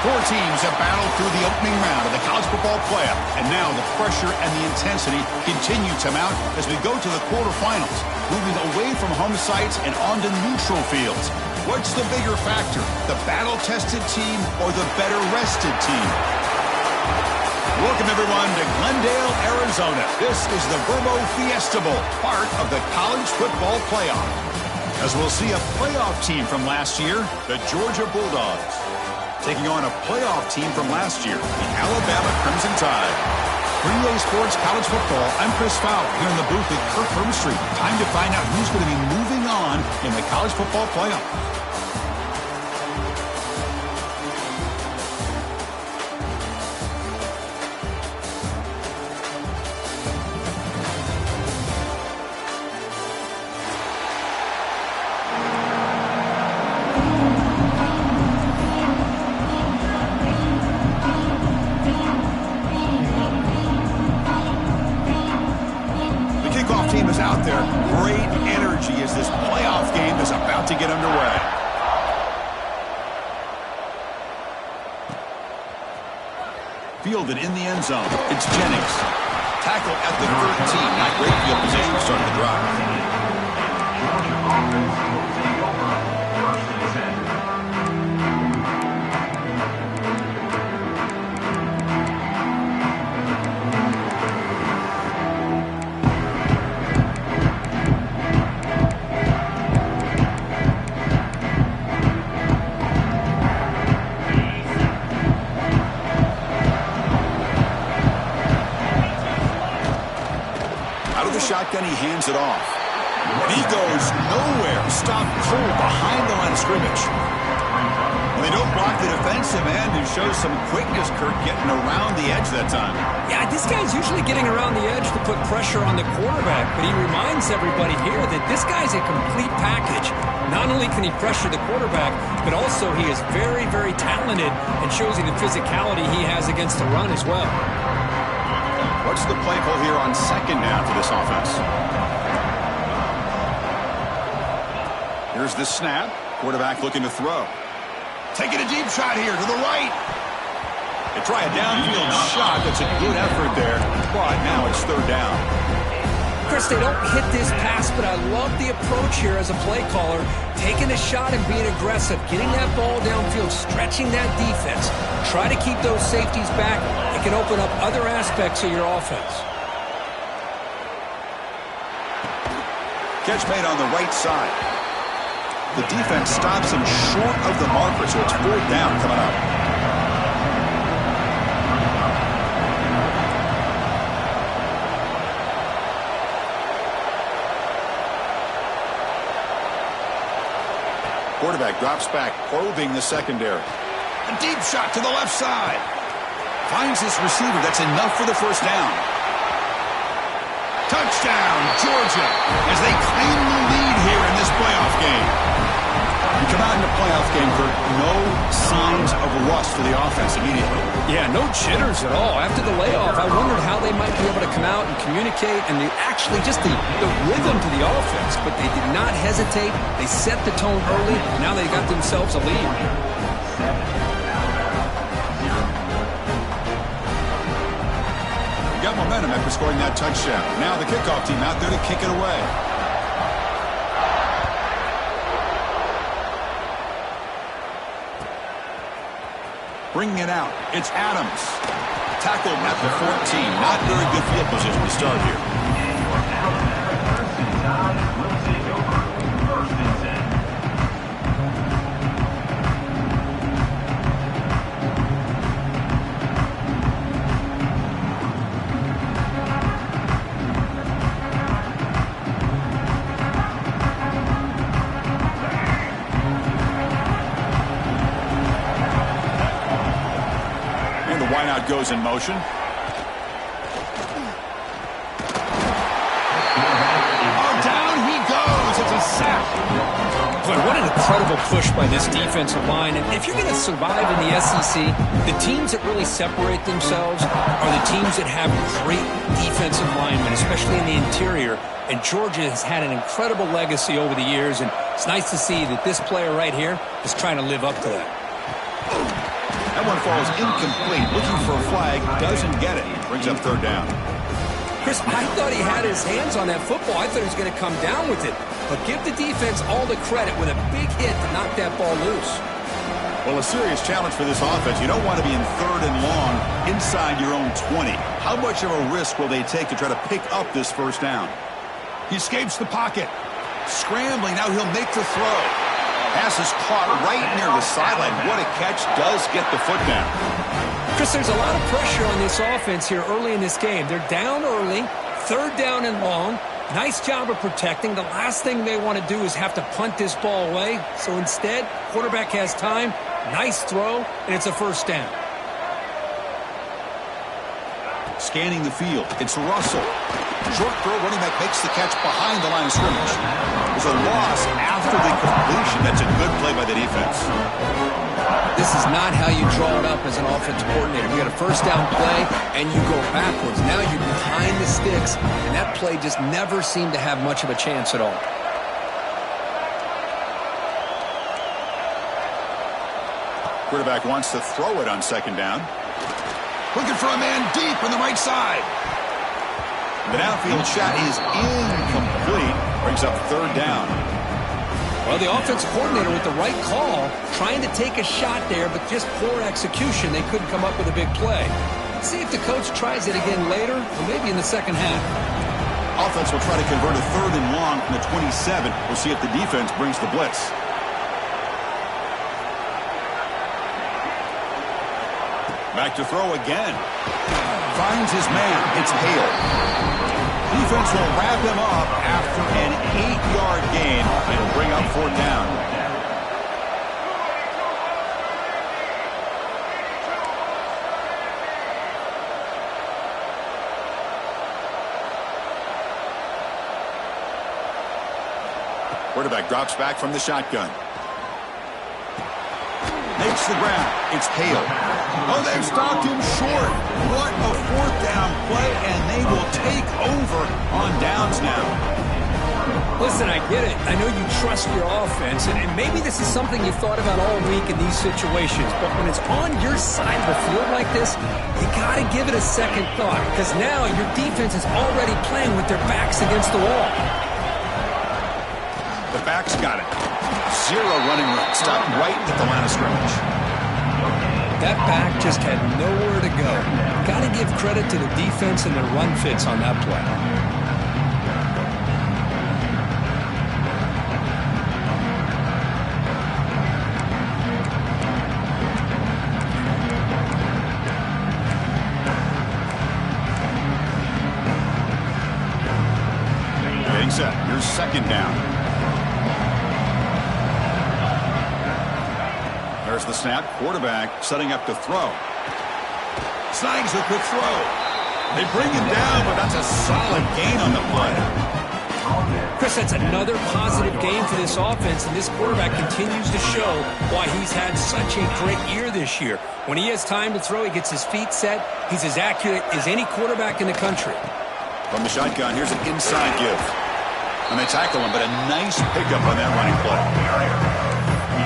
Four teams have battled through the opening round of the college football playoff, and now the pressure and the intensity continue to mount as we go to the quarterfinals, moving away from home sites and onto neutral fields. What's the bigger factor, the battle-tested team or the better-rested team? Welcome, everyone, to Glendale, Arizona. This is the Verbo Fiesta Bowl, part of the college football playoff. As we'll see a playoff team from last year, the Georgia Bulldogs, taking on a playoff team from last year, the Alabama Crimson Tide. For EA Sports College Football, I'm Chris Fowler here in the booth at Kirk Street. Time to find out who's going to be moving on in the college football playoff. Team is out there. Great energy as this playoff game is about to get underway. Fielded in the end zone. It's Jennings. Tackle at the 13. Not great field position to start the drive. Shotgun, he hands it off. And he goes nowhere. Stopped cold behind the line of scrimmage. And they don't block the defensive end, who shows some quickness, Kirk, getting around the edge that time. Yeah, this guy's usually getting around the edge to put pressure on the quarterback, but he reminds everybody here that this guy's a complete package. Not only can he pressure the quarterback, but also he is very, very talented and shows you the physicality he has against the run as well. What's the play call here on second down for this offense? Here's the snap. Quarterback looking to throw. Taking a deep shot here to the right. They try a downfield shot. That's a good effort there. But now it's third down. Chris, they don't hit this pass, but I love the approach here as a play caller. Taking a shot and being aggressive. Getting that ball downfield. Stretching that defense. Try to keep those safeties back. It can open up other aspects of your offense. Catch made on the right side. The defense stops him short of the marker, so it's fourth down coming up. Quarterback drops back, probing the secondary. A deep shot to the left side. Finds this receiver. That's enough for the first down. Touchdown, Georgia, as they claim the lead here in this playoff game. You come out in the playoff game, Kurt, no signs of rust for the offense immediately. Yeah, no jitters at all. After the layoff, I wondered how they might be able to come out and communicate and actually just the rhythm to the offense. But they did not hesitate. They set the tone early. Now they got themselves a lead. Got momentum after scoring that touchdown. Now the kickoff team out there to kick it away. Bringing it out, it's Adams. Tackled at the 14. Not very good field position to start here. Goes in motion. Oh, down he goes. It's a sack. Boy, what an incredible push by this defensive line. And if you're going to survive in the SEC, the teams that really separate themselves are the teams that have great defensive linemen, especially in the interior. And Georgia has had an incredible legacy over the years, and it's nice to see that this player right here is trying to live up to that. That one falls incomplete. Looking for a flag, doesn't get it. Brings up third down. Chris, I thought he had his hands on that football. I thought he was going to come down with it. But give the defense all the credit with a big hit to knock that ball loose. Well, a serious challenge for this offense. You don't want to be in third and long inside your own 20. How much of a risk will they take to try to pick up this first down? He escapes the pocket. Scrambling, now he'll make the throw. Pass is caught right near the sideline. What a catch, does get the foot down. Chris, there's a lot of pressure on this offense here early in this game. They're down early, third down and long. Nice job of protecting. The last thing they want to do is have to punt this ball away. So instead, quarterback has time. Nice throw, and it's a first down. Scanning the field, it's Russell. Short throw, running back makes the catch behind the line of scrimmage. There's a loss after the completion. That's a good play by the defense. This is not how you draw it up as an offensive coordinator. You got a first down play, and you go backwards. Now you're behind the sticks, and that play just never seemed to have much of a chance at all. Quarterback wants to throw it on second down. Looking for a man deep on the right side. The downfield shot is incomplete. Brings up third down. Well, the offense coordinator with the right call, trying to take a shot there, but just poor execution. They couldn't come up with a big play. Let's see if the coach tries it again later, or maybe in the second half. Offense will try to convert a third and long from the 27. We'll see if the defense brings the blitz. Back to throw again. Finds his man. It's Hale. Defense will wrap him up after an 8-yard gain. It'll bring up fourth down. Quarterback drops back from the shotgun. Makes the ground. It's Hale. Oh, they've stopped him short. What a fourth down play, and they will take over on downs now. Listen, I get it. I know you trust your offense, and maybe this is something you thought about all week in these situations, but when it's on your side of the field like this, you got to give it a second thought, because now your defense is already playing with their backs against the wall. The back's got it. Zero running room. Stopped right at the line of scrimmage. That back just had nowhere to go. Got to give credit to the defense and their run fits on that play. Getting set. Here's second down. There's the snap. Quarterback setting up to throw. Snags a quick throw. They bring him down, but that's a solid gain on the play. Chris, that's another positive game for this offense, and this quarterback continues to show why he's had such a great year this year. When he has time to throw, he gets his feet set. He's as accurate as any quarterback in the country. From the shotgun, here's an inside give. And they tackle him, but a nice pickup on that running play.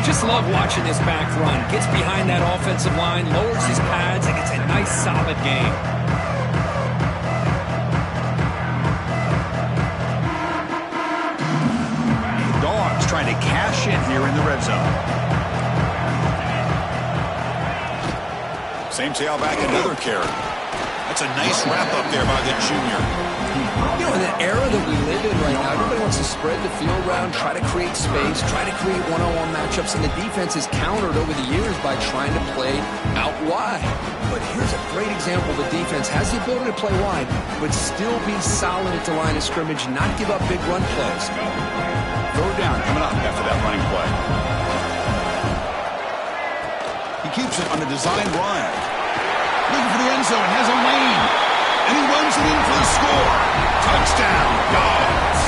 Just love watching this back run. Gets behind that offensive line, lowers his pads, and it's a nice, solid game. The Dogs trying to cash in here in the red zone. Same tailback, another carry. That's a nice wrap up there by the junior. You know, in the era that we live in right now, everybody wants to spread the field around, try to create space, try to create one-on-one matchups, and the defense is countered over the years by trying to play out wide. But here's a great example. The defense has the ability to play wide, but still be solid at the line of scrimmage, not give up big run plays. Throw down coming up after that running play. He keeps it on the design run. Looking for the end zone, has a lane. And he runs it in for the score. Touchdown, Dogs.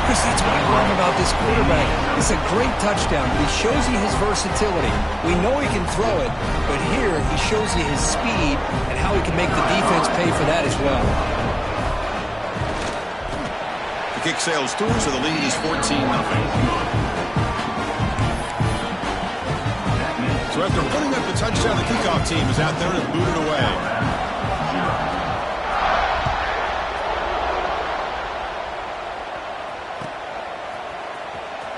Chris, that's what I love about this quarterback. It's a great touchdown, but he shows you his versatility. We know he can throw it, but here he shows you his speed and how he can make the defense pay for that as well. The kick sails through, so the lead is 14-0. So after putting up the touchdown, the kickoff team is out there to boot it away.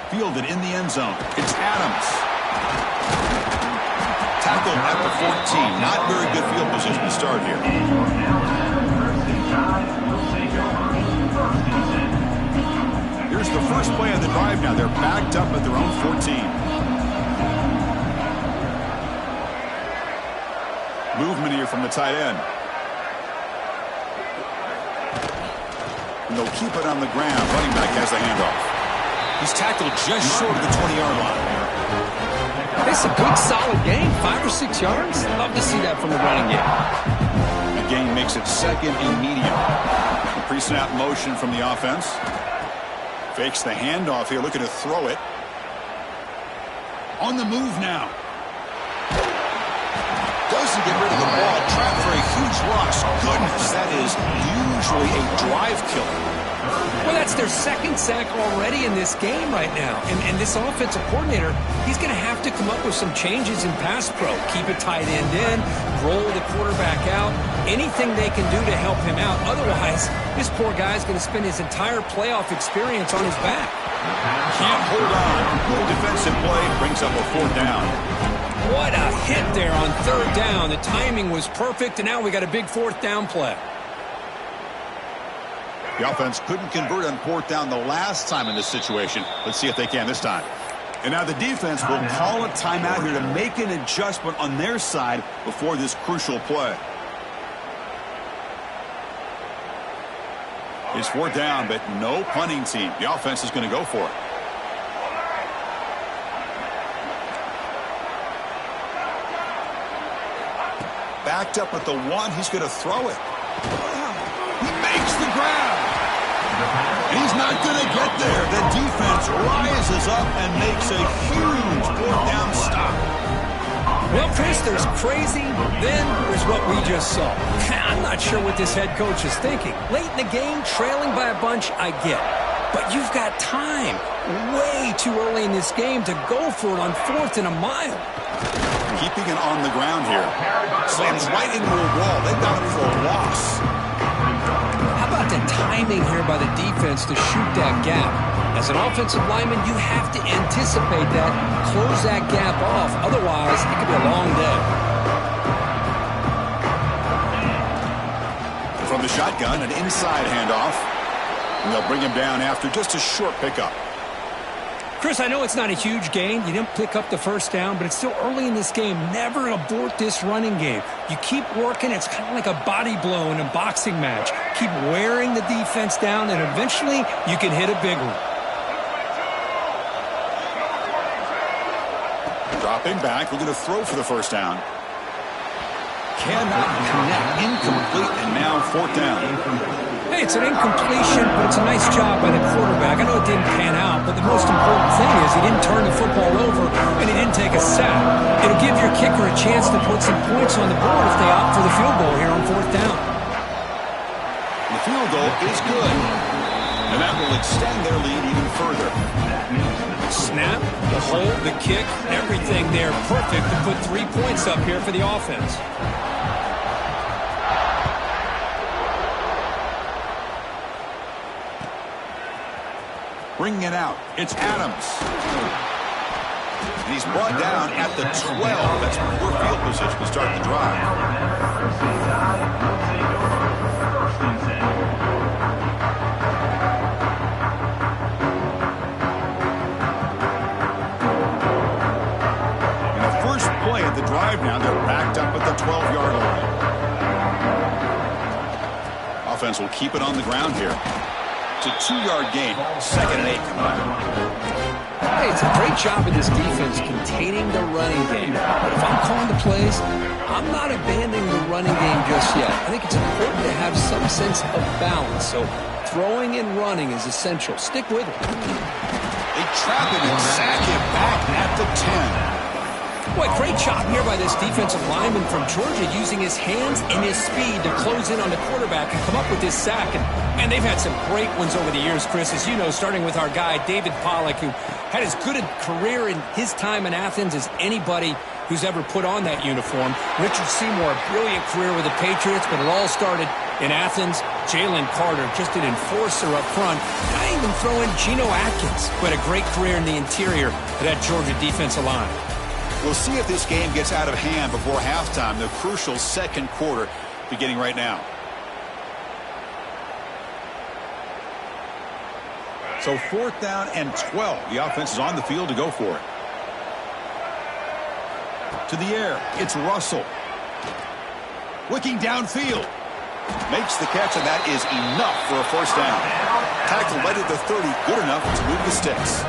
Fielded in the end zone. It's Adams. Tackled at the 14. Not very good field position to start here. Here's the first play of the drive now. They're backed up at their own 14. Movement here from the tight end. And they'll keep it on the ground. Running back has the handoff. He's tackled just short of the 20-yard line. It's a good, solid gain. 5 or 6 yards. Love to see that from the running game. The gain makes it second and medium. The pre-snap motion from the offense. Fakes the handoff here, looking to throw it. On the move now. Doesn't get rid of the ball. Trapped for a huge loss. Goodness, that is usually a drive killer. Well, that's their second sack already in this game right now. And this offensive coordinator, he's going to have to come up with some changes in pass pro. Keep a tight end in, roll the quarterback out, anything they can do to help him out. Otherwise, this poor guy's going to spend his entire playoff experience on his back. Can't hold on. Good defensive play brings up a 4th down. What a hit there on 3rd down. The timing was perfect, and now we got a big 4th down play. The offense couldn't convert on 4th down the last time in this situation. Let's see if they can this time. And now the defense will call a timeout here to make an adjustment on their side before this crucial play. It's 4th down, but no punting team. The offense is going to go for it. Backed up at the 1. He's going to throw it. He makes the grab. And he's not going to get there. The defense rises up and makes a huge 4th down stop. Well, Chris, there's crazy, then there's what we just saw. I'm not sure what this head coach is thinking. Late in the game, trailing by a bunch, I get. But you've got time. Way too early in this game to go for it on 4th and a mile. Keeping it on the ground here. Slams right into a wall. They've got him for a loss. How about the timing here by the defense to shoot that gap? As an offensive lineman, you have to anticipate that, close that gap off. Otherwise, it could be a long day. From the shotgun, an inside handoff. And they'll bring him down after just a short pickup. Chris, I know it's not a huge gain. You didn't pick up the 1st down, but it's still early in this game. Never abort this running game. You keep working. It's kind of like a body blow in a boxing match. Keep wearing the defense down, and eventually you can hit a big one. Dropping back, looking to throw for the 1st down. Cannot connect. Incomplete, and now 4th down. Hey, it's an incompletion, but it's a nice job by the quarterback. I know it didn't pan out, but the most important thing is he didn't turn the football over and he didn't take a sack. It'll give your kicker a chance to put some points on the board if they opt for the field goal here on 4th down. The field goal is good, and that will extend their lead even further. Snap, the hold, the kick, everything there perfect to put 3 points up here for the offense. Bringing it out, it's Adams. And he's brought down at the 12. That's poor field position to start the drive. And the first play of the drive now, they're backed up at the 12-yard line. Offense will keep it on the ground here. It's a 2-yard gain. 2nd and 8 coming up. Hey, it's a great job of this defense containing the running game. But if I'm calling the plays, I'm not abandoning the running game just yet. I think it's important to have some sense of balance. So throwing and running is essential. Stick with it. They trap him and sack him back at the 10. Boy, great job here by this defensive lineman from Georgia using his hands and his speed to close in on the quarterback and come up with this sack. And they've had some great ones over the years, Chris, as you know, starting with our guy, David Pollack, who had as good a career in his time in Athens as anybody who's ever put on that uniform. Richard Seymour, a brilliant career with the Patriots, but it all started in Athens. Jalen Carter, just an enforcer up front. Not even throw in Geno Atkins, who had a great career in the interior of that Georgia defensive line. We'll see if this game gets out of hand before halftime, the crucial second quarter beginning right now. So 4th down and 12. The offense is on the field to go for it. To the air, it's Russell. Looking downfield. Makes the catch, and that is enough for a first down. Tackle right at the 30, good enough to move the sticks.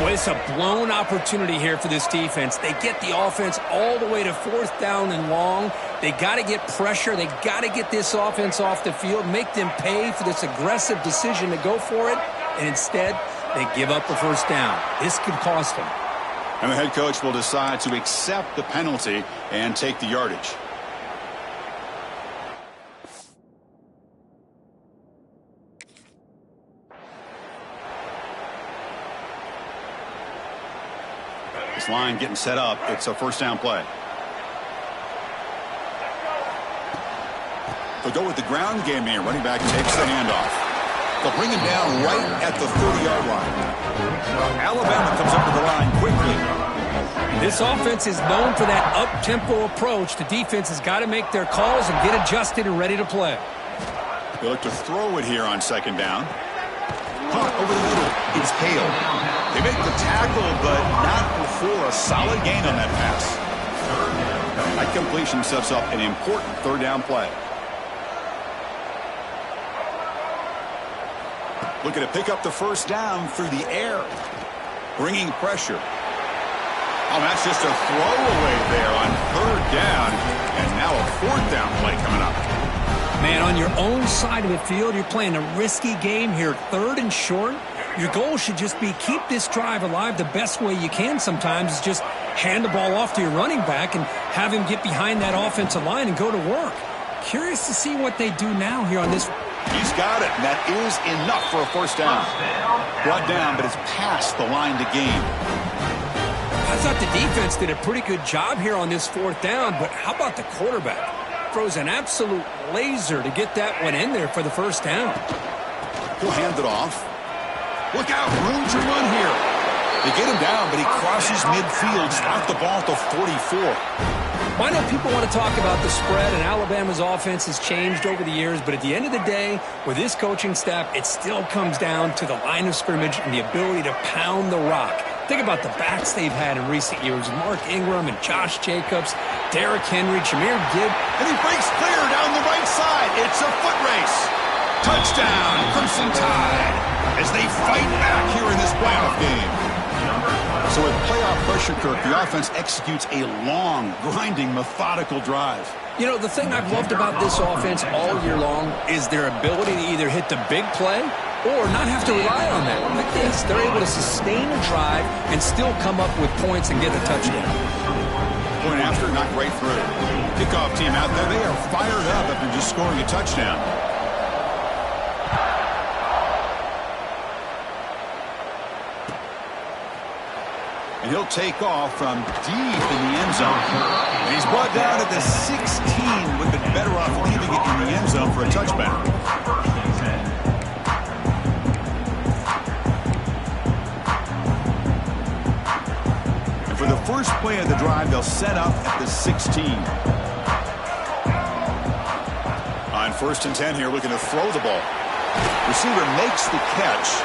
Well, it's a blown opportunity here for this defense. They get the offense all the way to 4th down and long. They got to get pressure. They got to get this offense off the field, make them pay for this aggressive decision to go for it, and instead they give up a first down. This could cost them. And the head coach will decide to accept the penalty and take the yardage. This line getting set up. It's a first down play. They'll go with the ground game here. Running back takes the handoff. They'll bring him down right at the 30-yard line. Alabama comes up to the line quickly. This offense is known for that up-tempo approach. The defense has got to make their calls and get adjusted and ready to play. They look to throw it here on second down. Punt over the middle. It's Hale. They make the tackle, but not before a solid gain on that pass. That completion sets up an important third down play. Looking to pick up the first down through the air. Bringing pressure. Oh, that's just a throwaway there on third down. And now a fourth down play coming up. Man, on your own side of the field, you're playing a risky game here. 3rd and short. Your goal should just be keep this drive alive the best way you can sometimes is just hand the ball off to your running back and have him get behind that offensive line and go to work. Curious to see what they do now here on this. He's got it, and that is enough for a first down. Brought down, but it's past the line to gain. I thought the defense did a pretty good job here on this 4th down, but how about the quarterback? Throws an absolute laser to get that one in there for the first down. He'll hand it off. Look out, room to run here. They get him down, but he crosses midfield, out the ball to 44. I know people want to talk about the spread, and Alabama's offense has changed over the years, but at the end of the day, with this coaching staff, it still comes down to the line of scrimmage and the ability to pound the rock. Think about the backs they've had in recent years. Mark Ingram and Josh Jacobs, Derrick Henry, Jahmyr Gibb. And he breaks clear down the right side. It's a foot race. Touchdown, Crimson Tide, as they fight back here in this playoff game. So with playoff pressure, Kirk, the offense executes a long, grinding, methodical drive. You know, the thing I've loved about this offense all year long is their ability to either hit the big play or not have to rely on that. Like this, they're able to sustain a drive and still come up with points and get the touchdown. Point after, not right through. Kickoff team out there, they are fired up after just scoring a touchdown. And he'll take off from deep in the end zone. And he's brought down at the 16. Would have been better off leaving it in the end zone for a touchback. And for the first play of the drive, they'll set up at the 16. On 1st and 10 here, looking to throw the ball. Receiver makes the catch.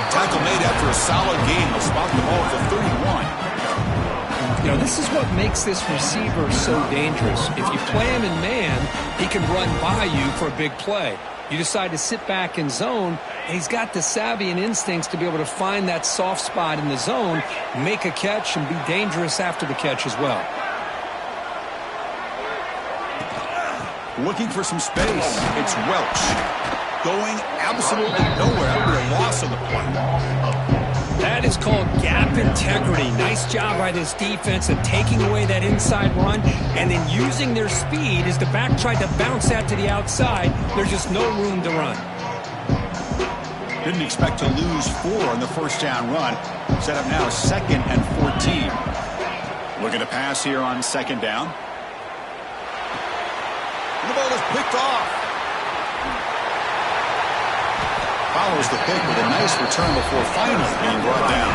Tackle made after a solid gain. They'll spot the ball at the 31. You know, this is what makes this receiver so dangerous. If you play him in man, he can run by you for a big play. You decide to sit back in zone, and he's got the savvy and instincts to be able to find that soft spot in the zone, make a catch, and be dangerous after the catch as well. Looking for some space. It's Welch. Going absolutely nowhere after a loss on the play. That is called gap integrity. Nice job by this defense of taking away that inside run and then using their speed as the back tried to bounce that to the outside. There's just no room to run. Didn't expect to lose 4 on the first down run. Set up now 2nd and 14. Looking to pass here on second down. And the ball is picked off. Follows the pick with a nice return before finally being brought down.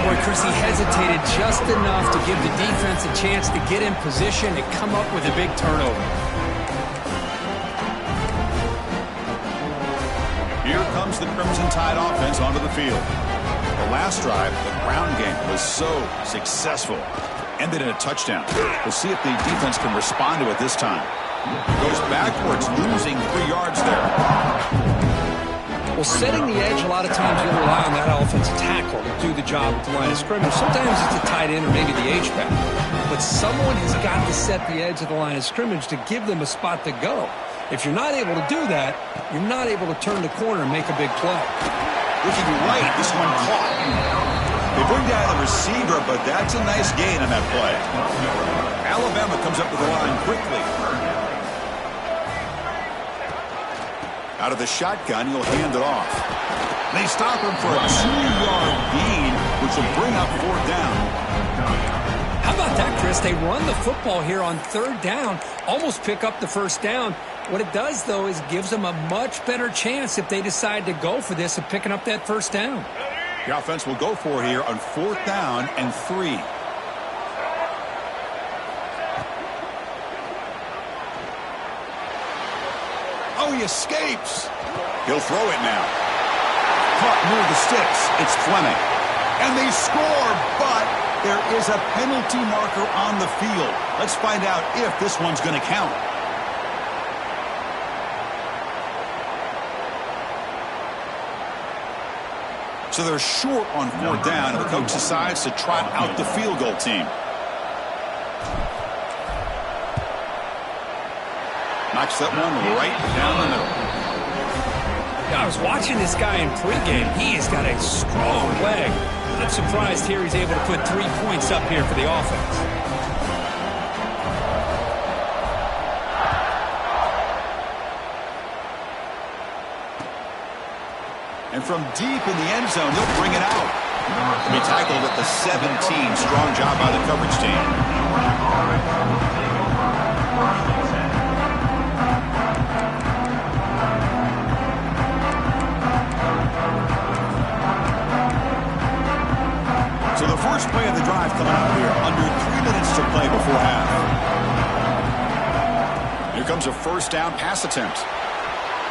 Boy, Chris, he hesitated just enough to give the defense a chance to get in position and come up with a big turnover. Here comes the Crimson Tide offense onto the field. The last drive, the ground game was so successful. Ended in a touchdown. We'll see if the defense can respond to it this time. Goes backwards, losing 3 yards there. Well, setting the edge, a lot of times you'll rely on that offensive tackle to do the job at the line of scrimmage. Sometimes it's a tight end or maybe the H-back. But someone has got to set the edge of the line of scrimmage to give them a spot to go. If you're not able to do that, you're not able to turn the corner and make a big play. Looking right, this one caught. They bring down the receiver, but that's a nice gain on that play. Alabama comes up to the line quickly. Out of the shotgun, he'll hand it off. They stop him for a 2-yard gain, which will bring up 4th down. How about that, Chris? They run the football here on 3rd down, almost pick up the 1st down. What it does, though, is gives them a much better chance if they decide to go for this of picking up that 1st down. The offense will go for it here on 4th down and 3. Oh, he escapes. He'll throw it now. Caught near the sticks. It's Fleming. And they score, but there is a penalty marker on the field. Let's find out if this one's going to count. So they're short on 4th down, and the coach decides to trot out the field goal team. Knocks that one right down the middle. I was watching this guy in pregame. He has got a strong leg. I'm surprised here he's able to put 3 points up here for the offense. And from deep in the end zone, he'll bring it out. He tackled at the 17. Strong job by the coverage team. So the first play of the drive coming up here. Under 3 minutes to play before half. Here comes a 1st down pass attempt.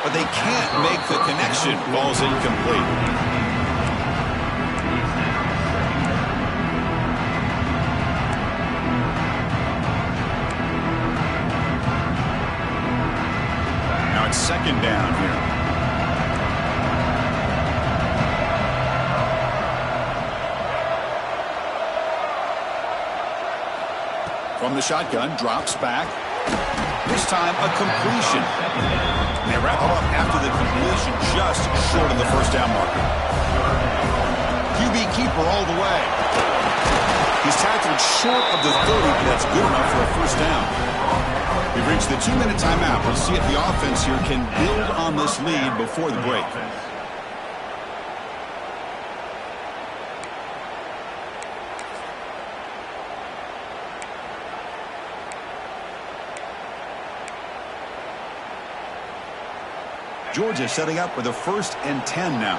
But they can't make the connection. Ball's incomplete. Now it's 2nd down here. From the shotgun, drops back. This time a completion. And they wrap it up after the completion, just short of the 1st down marker. QB keeper all the way. He's tackled short of the 30, but that's good enough for a 1st down. We've reached the 2-minute timeout. We'll see if the offense here can build on this lead before the break. Georgia setting up with a 1st and 10 now.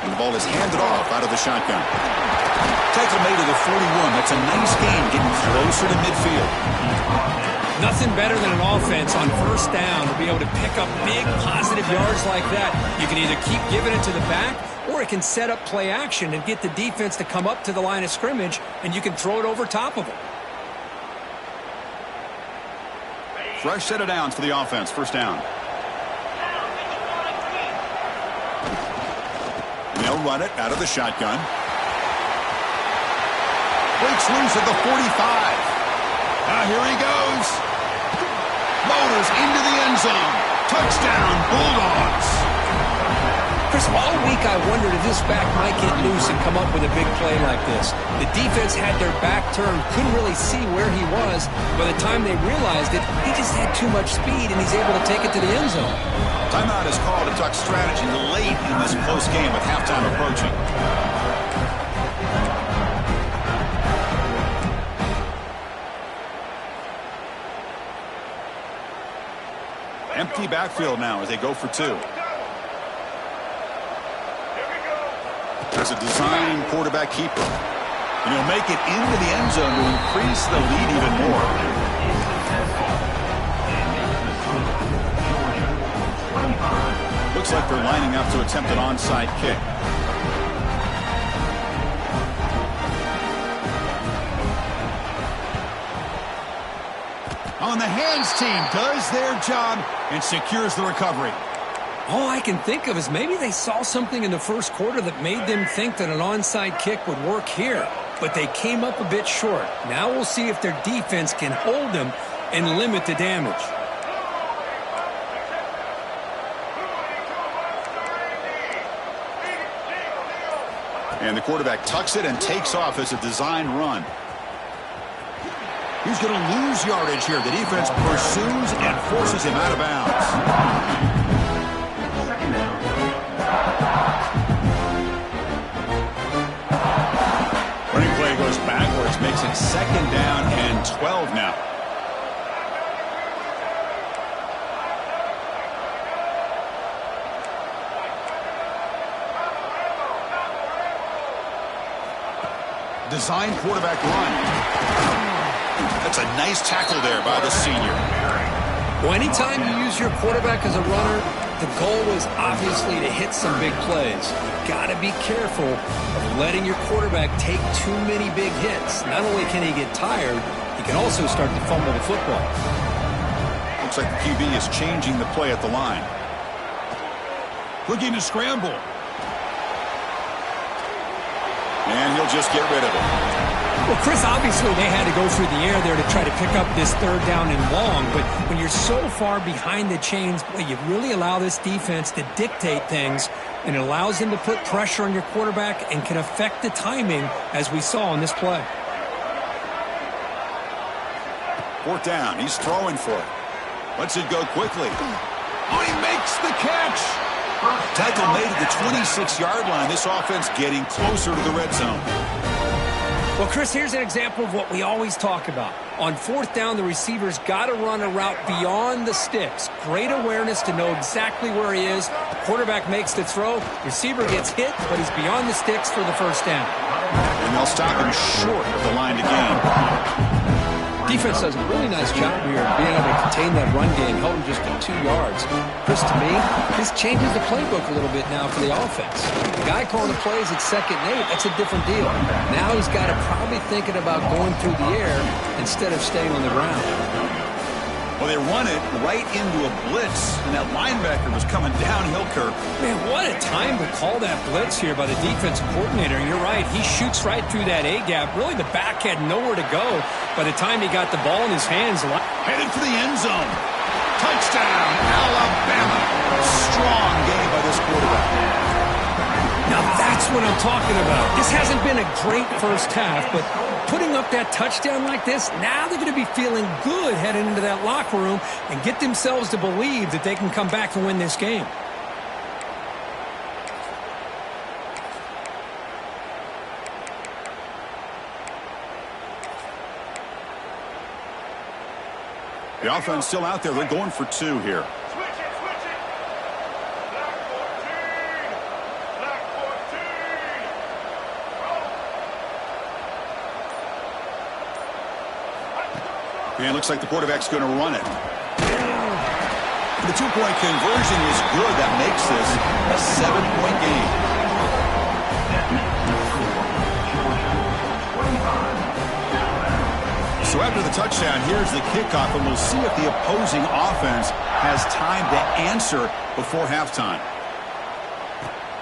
And the ball is handed off out of the shotgun. Tackle made to the 41. That's a nice gain, getting closer to midfield. Nothing better than an offense on 1st down to be able to pick up big positive yards like that. You can either keep giving it to the back, or it can set up play action and get the defense to come up to the line of scrimmage, and you can throw it over top of them. Fresh set of downs for the offense. 1st down. They'll run it out of the shotgun. Breaks loose at the 45. Now here he goes. Motors into the end zone. Touchdown, Bulldogs. Chris, all week I wondered if this back might get loose and come up with a big play like this. The defense had their back turned, couldn't really see where he was. By the time they realized it, he just had too much speed, and he's able to take it to the end zone. Time timeout is called to talk strategy late in this close game with halftime approaching. Empty backfield now as they go for two. There's a design quarterback keeper. And he'll make it into the end zone to increase the lead even more. Looks like they're lining up to attempt an onside kick. On the hands team does their job and secures the recovery. All I can think of is maybe they saw something in the first quarter that made them think that an onside kick would work here. But they came up a bit short. Now we'll see if their defense can hold them and limit the damage. And the quarterback tucks it and takes off as a design run. He's going to lose yardage here. The defense pursues and forces him out of bounds. Running play goes backwards, makes it 2nd down and 12 now. Design quarterback run. That's a nice tackle there by the senior. Well, anytime you use your quarterback as a runner, the goal is obviously to hit some big plays. Got to be careful of letting your quarterback take too many big hits. Not only can he get tired, he can also start to fumble the football. Looks like the QB is changing the play at the line. Looking to scramble. And he'll just get rid of it. Well, Chris, obviously they had to go through the air there to try to pick up this 3rd down and long, but when you're so far behind the chains, boy, you really allow this defense to dictate things, and it allows them to put pressure on your quarterback and can affect the timing, as we saw in this play. 4th down. He's throwing for it. Lets it go quickly. Oh, he makes the catch. Tackle made at the 26-yard line. This offense getting closer to the red zone. Well, Chris, here's an example of what we always talk about. On 4th down, the receiver's got to run a route beyond the sticks. Great awareness to know exactly where he is. The quarterback makes the throw. Receiver gets hit, but he's beyond the sticks for the 1st down. And they'll stop him short of the line to gain. Defense does a really nice job here of being able to contain that run game, held him just to 2 yards. Chris, to me, this changes the playbook a little bit now for the offense. The guy calling the plays at 2nd and 8, that's a different deal. Now he's got to probably thinking about going through the air instead of staying on the ground. Well, they run it right into a blitz, and that linebacker was coming downhill, Kirk. Man, what a time to call that blitz here by the defensive coordinator. You're right. He shoots right through that A-gap. Really, the back had nowhere to go by the time he got the ball in his hands. Headed for the end zone. Touchdown, Alabama. Strong game by this quarterback. Now that's what I'm talking about. This hasn't been a great first half, but putting up that touchdown like this, now they're going to be feeling good heading into that locker room and get themselves to believe that they can come back and win this game. The offense still out there. They're going for 2 here. And it looks like the quarterback's going to run it. The 2-point conversion is good. That makes this a 7-point game. So after the touchdown, here's the kickoff, and we'll see if the opposing offense has time to answer before halftime.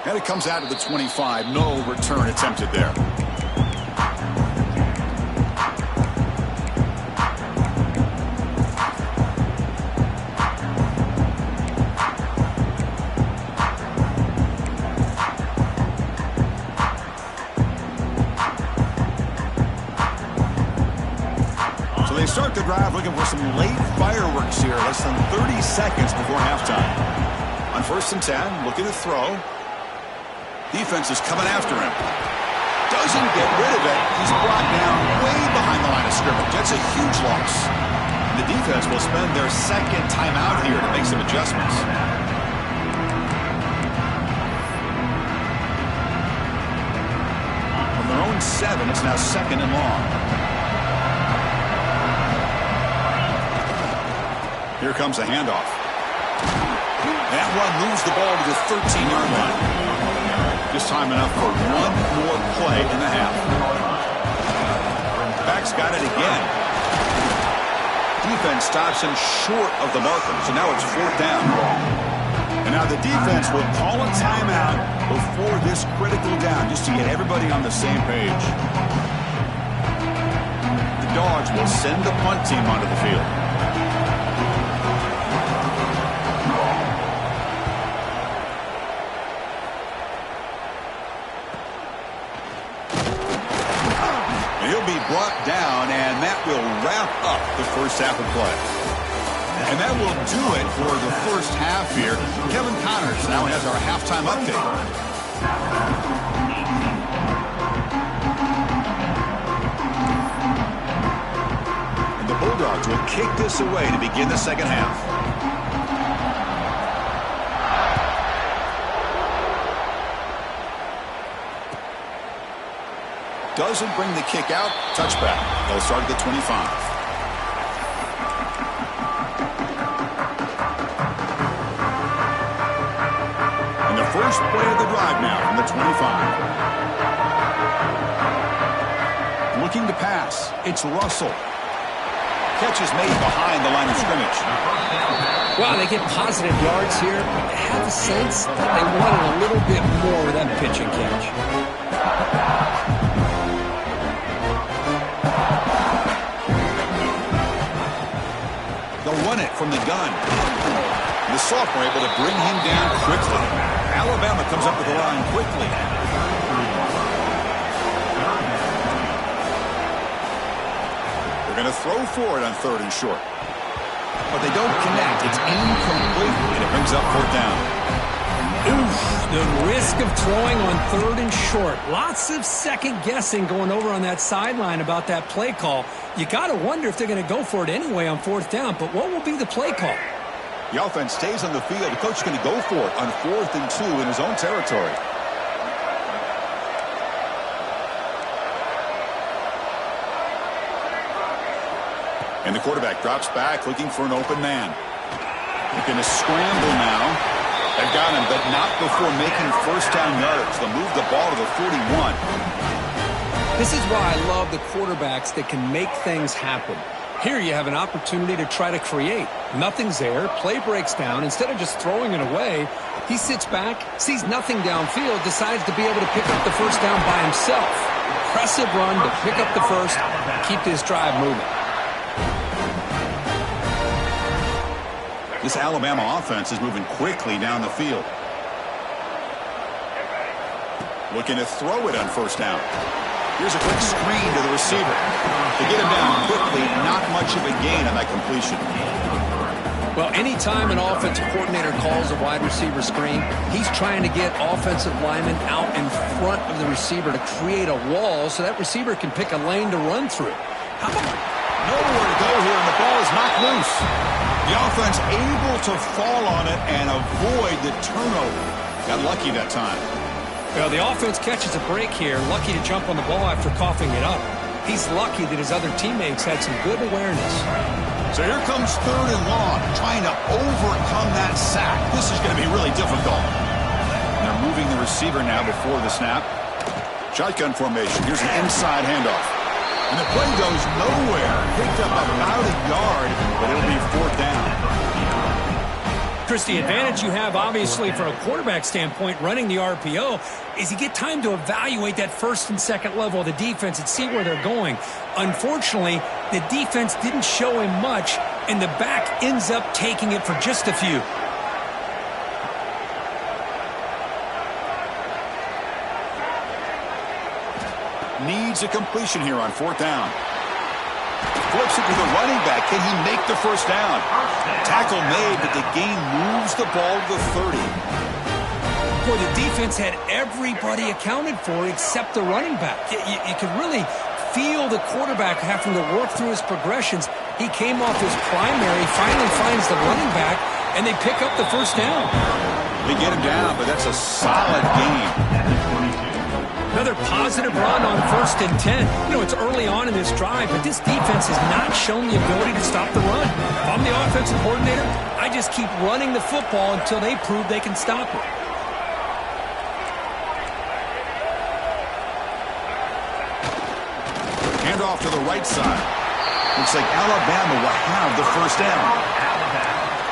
And it comes out of the 25. No return attempted there. They start the drive looking for some late fireworks here, less than 30 seconds before halftime. 1st and 10, looking to throw. Defense is coming after him. Doesn't get rid of it. He's brought down way behind the line of scrimmage. That's a huge loss. And the defense will spend their 2nd timeout here to make some adjustments. From their own 7, it's now 2nd and long. Here comes a handoff. That one moves the ball to the 13-yard line. Just time enough for one more play in the half. Back's got it again. Defense stops him short of the marker, so now it's 4th down. And now the defense will call a timeout before this critical down, just to get everybody on the same page. The Dogs will send the punt team onto the field. Brought down, and that will wrap up the 1st half of play. And that will do it for the 1st half here. Kevin Connors now has our halftime update. And the Bulldogs will kick this away to begin the 2nd half. Doesn't bring the kick out. Touchback. They'll start at the 25. And the first play of the drive now from the 25. Looking to pass. It's Russell. Catch is made behind the line of scrimmage. Wow, they get positive yards here. I have the sense that they wanted a little bit more with that pitch and catch. Run it from the gun. The sophomore able to bring him down quickly. Alabama comes up with the line quickly. They're going to throw for it on 3rd and short. But they don't connect. It's incomplete, and it brings up 4th down. Oof, the risk of throwing on 3rd and short. Lots of second guessing going over on that sideline about that play call. You got to wonder if they're going to go for it anyway on 4th down, but what will be the play call? The offense stays on the field. The coach is going to go for it on 4th and 2 in his own territory. And the quarterback drops back looking for an open man. They're going to scramble now. They've got him, but not before making 1st down yards. They'll move the ball to the 41. This is why I love the quarterbacks that can make things happen. Here you have an opportunity to try to create. Nothing's there. Play breaks down. Instead of just throwing it away, he sits back, sees nothing downfield, decides to be able to pick up the 1st down by himself. Impressive run to pick up the 1st, keep this drive moving. This Alabama offense is moving quickly down the field. Looking to throw it on 1st down. Here's a quick screen to the receiver. They get him down quickly. Not much of a gain on that completion. Well, anytime an offensive coordinator calls a wide receiver screen, he's trying to get offensive linemen out in front of the receiver to create a wall so that receiver can pick a lane to run through. How about nowhere to go here, and the ball is knocked loose. The offense able to fall on it and avoid the turnover. Got lucky that time. Well, the offense catches a break here. Lucky to jump on the ball after coughing it up. He's lucky that his other teammates had some good awareness. So here comes 3rd and long, trying to overcome that sack. This is going to be really difficult. And they're moving the receiver now before the snap. Shotgun formation. Here's an inside handoff. And the play goes nowhere. Picked up about a yard, but it'll be 4th down. Chris, the advantage you have, obviously, from a quarterback standpoint, running the RPO, is you get time to evaluate that 1st and 2nd level of the defense and see where they're going. Unfortunately, the defense didn't show him much, and the back ends up taking it for just a few. Needs a completion here on 4th down. flips it to the running back. Can he make the first down? Tackle made, but the gain moves the ball to the 30. Boy, the defense had everybody accounted for except the running back. You could really feel the quarterback having to work through his progressions. He came off his primary, finally finds the running back, and they pick up the first down. They get him down, but that's a solid game. Another positive run on 1st and 10. You know, it's early on in this drive, but this defense has not shown the ability to stop the run. If I'm the offensive coordinator, I just keep running the football until they prove they can stop it. Hand off to the right side. Looks like Alabama will have the first down.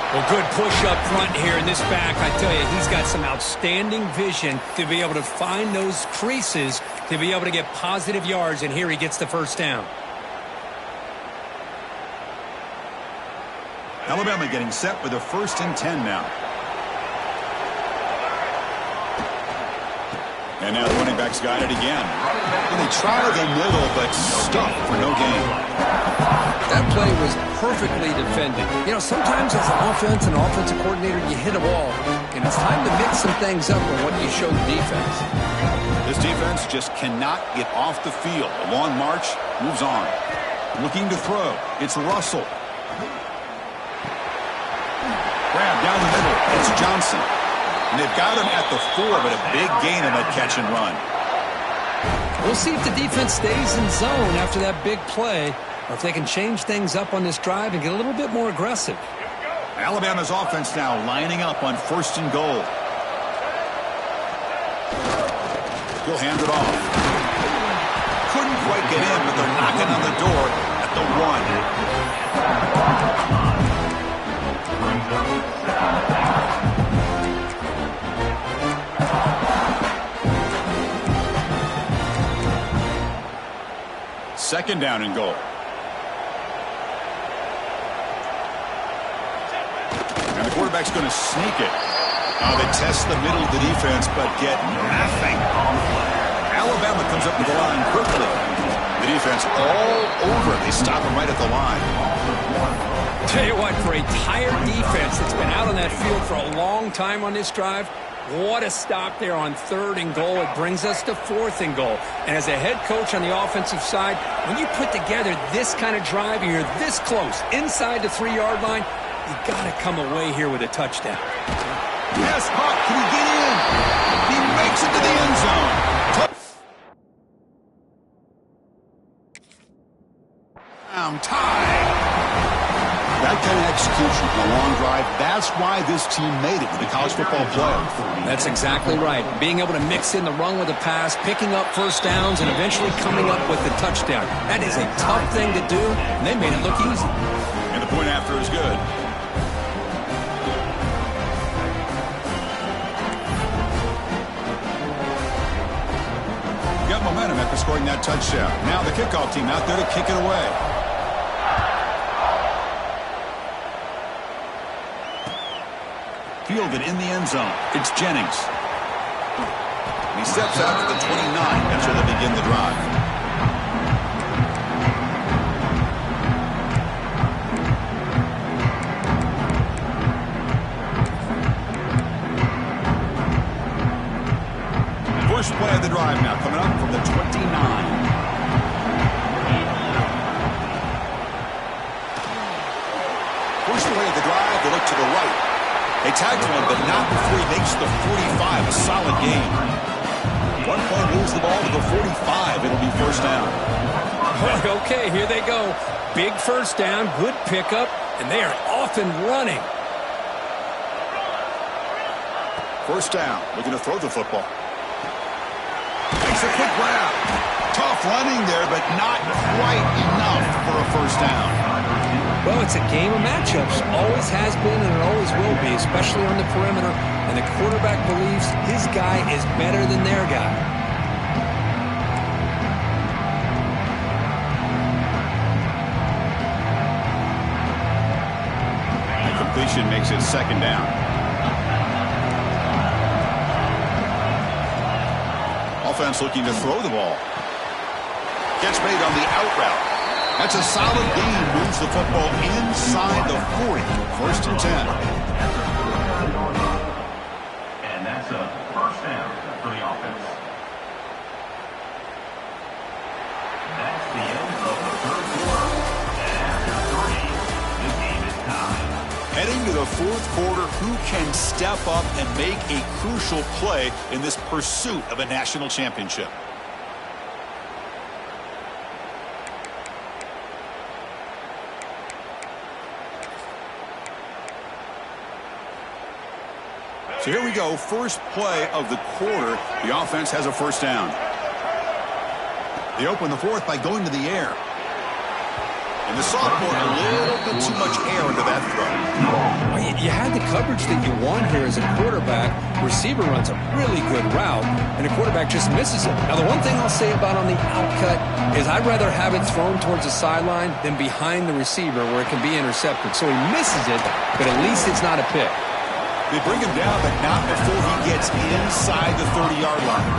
Well, good push up front here in this back. I tell you, he's got some outstanding vision to be able to find those creases, to be able to get positive yards, and here he gets the first down. Alabama getting set with a 1st and 10 now. And now the running back's got it again. And they try the middle, but stuck for no gain. That play was perfectly defended. You know, sometimes as an offense and offensive coordinator, you hit a wall, and it's time to mix some things up on what you show the defense. This defense just cannot get off the field. A long march, moves on. Looking to throw. It's Russell. Grab down the middle. It's Johnson. And they've got him at the 4, but a big gain in that catch and run. We'll see if the defense stays in zone after that big play, or if they can change things up on this drive and get a little bit more aggressive. Alabama's offense now lining up on 1st and goal. He'll hand it off. Couldn't quite get in, but they're knocking on the door at the 1. Second down and goal. And the quarterback's going to sneak it. They test the middle of the defense, but get nothing. Alabama comes up to the line quickly. The defense all over it. They stop him right at the line. Tell you what, for a tired defense that's been out on that field for a long time on this drive, what a stop there on 3rd and goal. It brings us to 4th and goal. And as a head coach on the offensive side, when you put together this kind of drive and you're this close inside the 3-yard line, you got to come away here with a touchdown. Yes, Hawk, can he get in? He makes it to the end zone. Tie. That kind of execution on a long drive, that's why this team made it to the college football playoff. That's exactly right. Being able to mix in the run with the pass, picking up first downs, and eventually coming up with the touchdown. That is a tough thing to do, and they made it look easy. And the point after is good. Got momentum after scoring that touchdown. Now the kickoff team out there to kick it away. Fielded in the end zone. It's Jennings. He steps out to the 29. That's where they begin the drive. First play of the drive now, coming up from the 29. First play of the drive, they look to the right. They tagged him, but not before he makes the 45, a solid gain. 1 play moves the ball to the 45. It'll be first down. Okay, here they go. Big first down, good pickup, and they are off and running. First down, looking to throw the football. Makes a quick grab. Tough running there, but not quite enough for a first down. Well, it's a game of matchups. Always has been and it always will be, especially on the perimeter. And the quarterback believes his guy is better than their guy. The completion makes it second down. Offense looking to throw the ball. Gets made on the out route. That's a solid gain. Moves the football inside the 40. 1st and 10. And that's a first down for the offense. That's the end of the 3rd quarter. And after 3, the game is tied. Heading to the 4th quarter, who can step up and make a crucial play in this pursuit of a national championship? So here we go, first play of the quarter. The offense has a first down. They open the 4th by going to the air. And the sophomore, a little bit too much air into that throw. You had the coverage that you want here as a quarterback. Receiver runs a really good route, and the quarterback just misses it. Now, the one thing I'll say about on the outcut is I'd rather have it thrown towards the sideline than behind the receiver where it can be intercepted. So he misses it, but at least it's not a pick. They bring him down, but not before he gets inside the 30-yard line.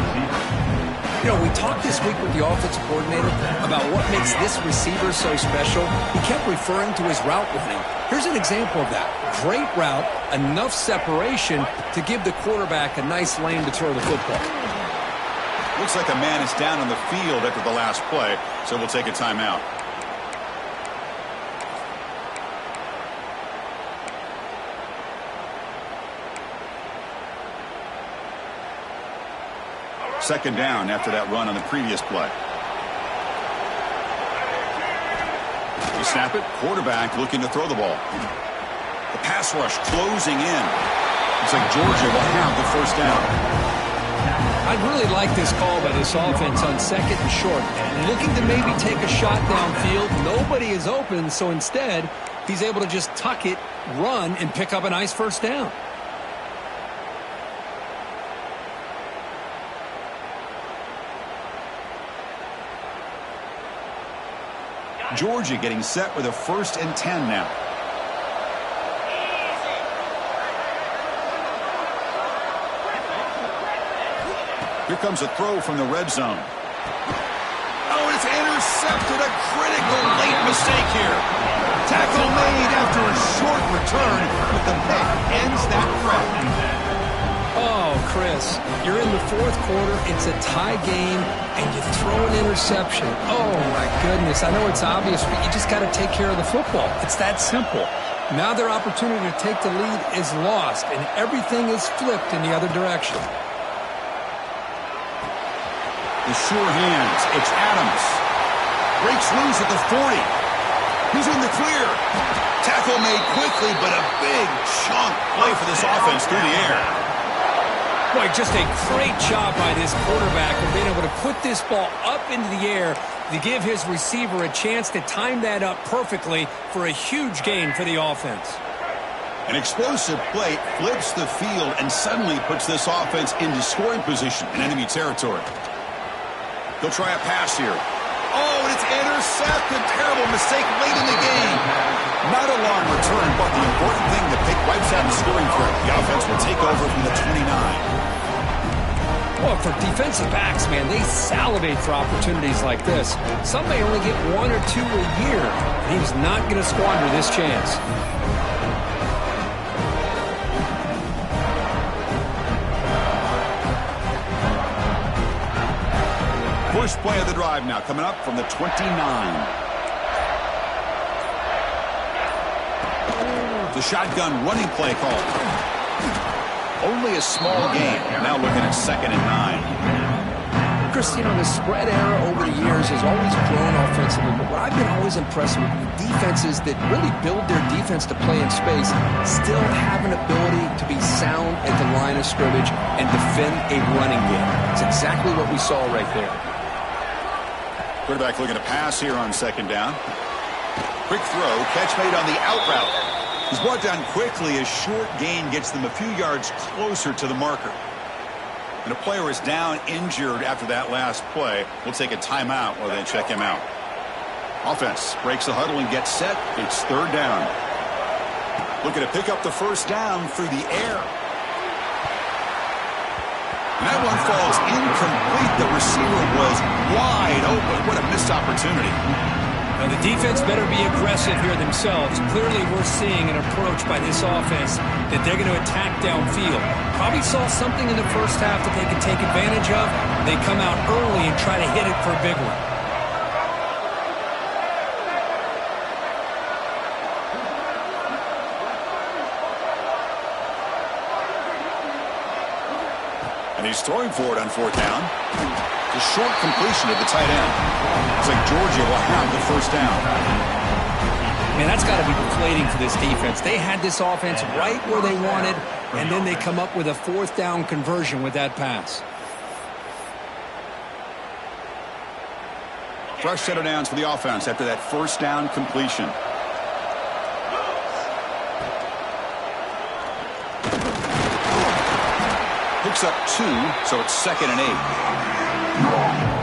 You know, we talked this week with the offensive coordinator about what makes this receiver so special. He kept referring to his route running. Here's an example of that. Great route, enough separation to give the quarterback a nice lane to throw the football. Looks like a man is down on the field after the last play, so we'll take a timeout. Second down after that run on the previous play. They snap it. Quarterback looking to throw the ball. The pass rush closing in. Looks like Georgia will have the first down. I really like this call by this offense on 2nd and short. Looking to maybe take a shot downfield. Nobody is open, so instead, he's able to just tuck it, run, and pick up a nice first down. Georgia getting set with a 1st and 10 now. Here comes a throw from the red zone. Oh, it's intercepted. A critical late mistake here. Tackle made after a short return, but the pick ends that threat. Oh, Chris, you're in the 4th quarter. It's a tie game, and you throw an interception. Oh, my goodness. I know it's obvious, but you just got to take care of the football. It's that simple. Now their opportunity to take the lead is lost, and everything is flipped in the other direction. The sure hands. It's Adams. Breaks loose at the 40. He's in the clear. Tackle made quickly, but a big chunk play for this offense through the air. Boy, just a great job by this quarterback of being able to put this ball up into the air to give his receiver a chance to time that up perfectly for a huge gain for the offense. An explosive play flips the field and suddenly puts this offense into scoring position in enemy territory. They'll try a pass here. Oh, and it's intercepted. Terrible mistake late in the game. Not a long return, but the important thing, the pick wipes out the scoring threat. The offense will take over from the 29. Well, for defensive backs, man, they salivate for opportunities like this. Some may only get 1 or 2 a year. He's not going to squander this chance. First play of the drive now, coming up from the 29. The shotgun running play call. Only a small gain. Now looking at 2nd and 9. Chris, you know, the spread era over the years has always grown offensively, but what I've been always impressed with defenses that really build their defense to play in space still have an ability to be sound at the line of scrimmage and defend a running game. It's exactly what we saw right there. Quarterback looking to pass here on 2nd down. Quick throw, catch made on the out route. He's brought down quickly. A short gain gets them a few yards closer to the marker. And a player is down injured after that last play. We'll take a timeout while they check him out. Offense breaks the huddle and gets set. It's 3rd down. Looking to pick up the first down through the air. And that one falls incomplete. The receiver was wide open. What a missed opportunity. Now, the defense better be aggressive here themselves. Clearly, we're seeing an approach by this offense that they're going to attack downfield. Probably saw something in the first half that they could take advantage of. They come out early and try to hit it for a big one. And he's throwing for it on fourth down. A short completion at the tight end. Looks like Georgia will have the first down. Man, that's got to be deflating for this defense. They had this offense right where they wanted, and then they come up with a fourth down conversion with that pass. Fresh set of downs for the offense after that first down completion. Picks up 2, so it's 2nd and 8.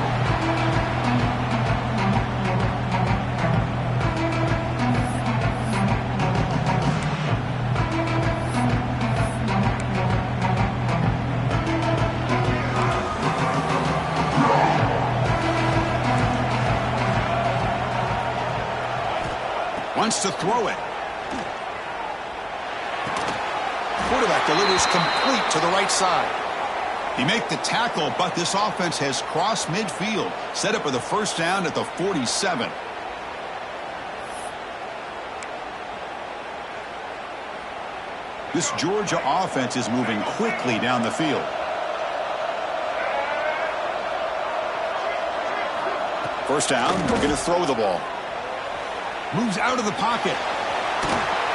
Wants to throw it. Quarterback delivers complete to the right side. He make the tackle, but this offense has crossed midfield. Set up for the first down at the 47. This Georgia offense is moving quickly down the field. First down, we're going to throw the ball. Moves out of the pocket.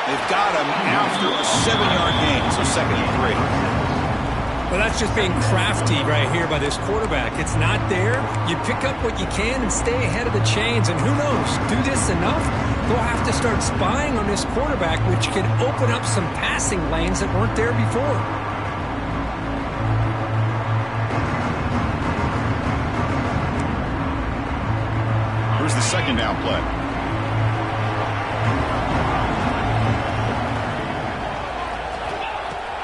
They've got him after a 7-yard gain, so 2nd and 3. Well, that's just being crafty right here by this quarterback. It's not there. You pick up what you can and stay ahead of the chains. And who knows, do this enough, they'll have to start spying on this quarterback, which can open up some passing lanes that weren't there before. Here's the second down play.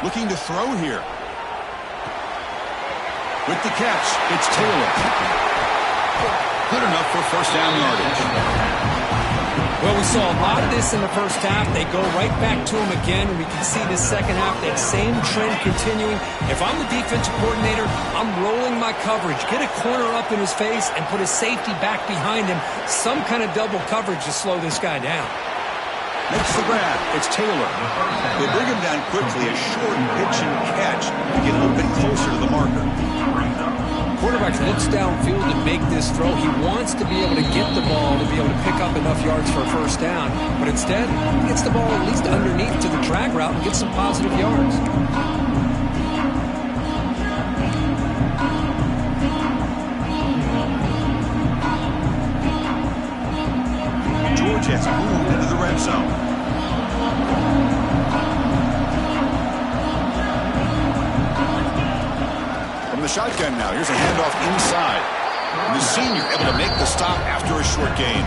Looking to throw here. With the catch, it's Taylor. Good enough for first down yardage. Well, we saw a lot of this in the first half. They go right back to him again, and we can see the second half, that same trend continuing. If I'm the defensive coordinator, I'm rolling my coverage. Get a corner up in his face and put a safety back behind him. Some kind of double coverage to slow this guy down. Makes the grab. It's Taylor. They bring him down quickly. A short pitch and catch to get a little bit closer to the marker. Quarterback looks downfield to make this throw. He wants to be able to get the ball to be able to pick up enough yards for a first down. But instead, he gets the ball at least underneath to the drag route and gets some positive yards. Georgia has moved into the red zone. From the shotgun now, here's a handoff inside. And the senior able to make the stop after a short gain.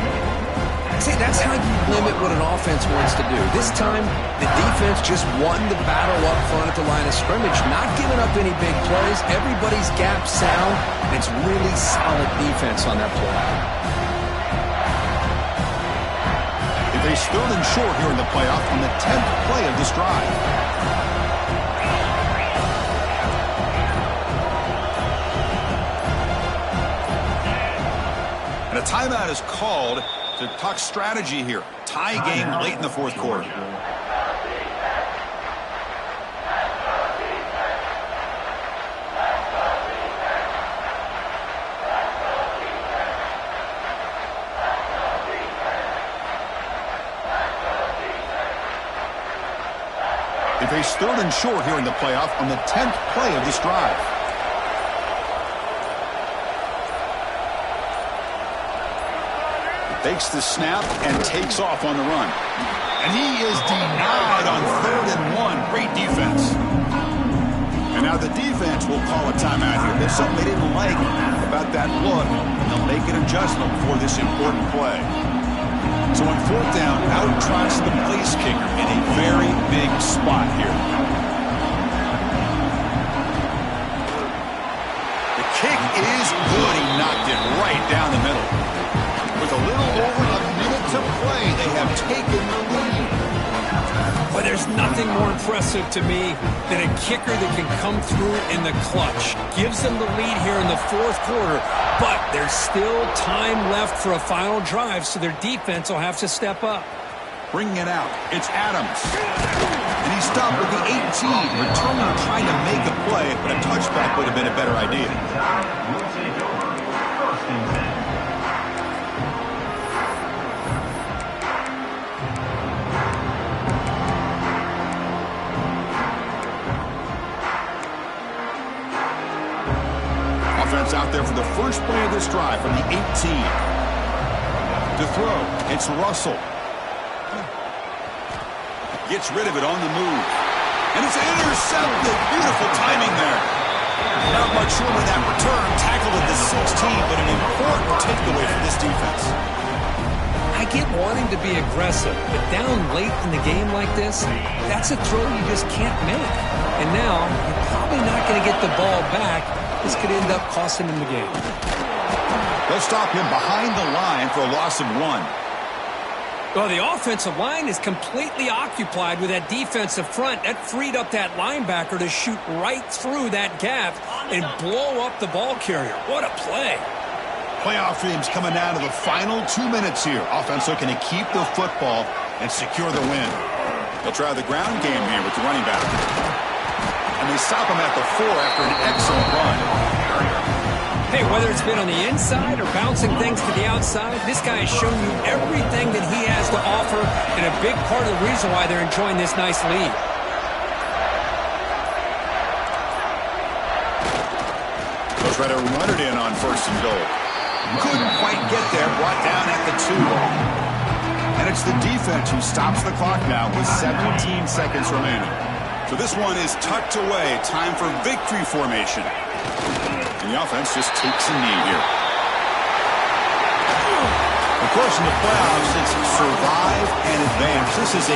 See, that's how you limit what an offense wants to do. This time, the defense just won the battle up front at the line of scrimmage, not giving up any big plays. Everybody's gap sound, and it's really solid defense on that play. They face 3rd and short here in the playoff on the 10th play of this drive. And a timeout is called to talk strategy here. Tie game late in the 4th quarter. They face 3rd and short here in the playoff on the 10th play of this drive. Takes the snap and takes off on the run. And he is denied on 3rd and 1. Great defense. And now the defense will call a timeout here. There's something they didn't like about that look, and they'll make an adjustment for this important play. So on 4th down, out trots the place kicker in a very big spot here. The kick is good. He knocked it right down the middle. With a little over a minute have taken the lead. But there's nothing more impressive to me than a kicker that can come through in the clutch. Gives them the lead here in the fourth quarter, but there's still time left for a final drive, so their defense will have to step up. Bringing it out, it's Adams. And he stopped with the 18. Returner trying to make a play, but a touchback would have been a better idea. We'll take over. First and 10. Offense out there for the first play of this drive from the 18. To throw, it's Russell. Gets rid of it on the move. And it's intercepted. Beautiful timing there. Not much room in that return. Tackled at the 16, but an important takeaway for this defense. I get wanting to be aggressive, but down late in the game like this, that's a throw you just can't make. And now, you're probably not going to get the ball back. This could end up costing him the game. They'll stop him behind the line for a loss of 1. Well, the offensive line is completely occupied with that defensive front. That freed up that linebacker to shoot right through that gap and blow up the ball carrier. What a play. Playoff teams coming down to the final 2 minutes here. Offense looking to keep the football and secure the win. They'll try the ground game here with the running back. And they stop him at the 4 after an excellent run. Hey, whether it's been on the inside or bouncing things to the outside, this guy has shown you everything that he has to offer, and a big part of the reason why they're enjoying this nice lead. They'll try to run it in on first and goal. Couldn't quite get there, brought down at the 2. And it's the defense who stops the clock now with 17 seconds remaining. So this one is tucked away. Time for victory formation. And the offense just takes a knee here. Of course, in the playoffs, it's survive and advance. This is a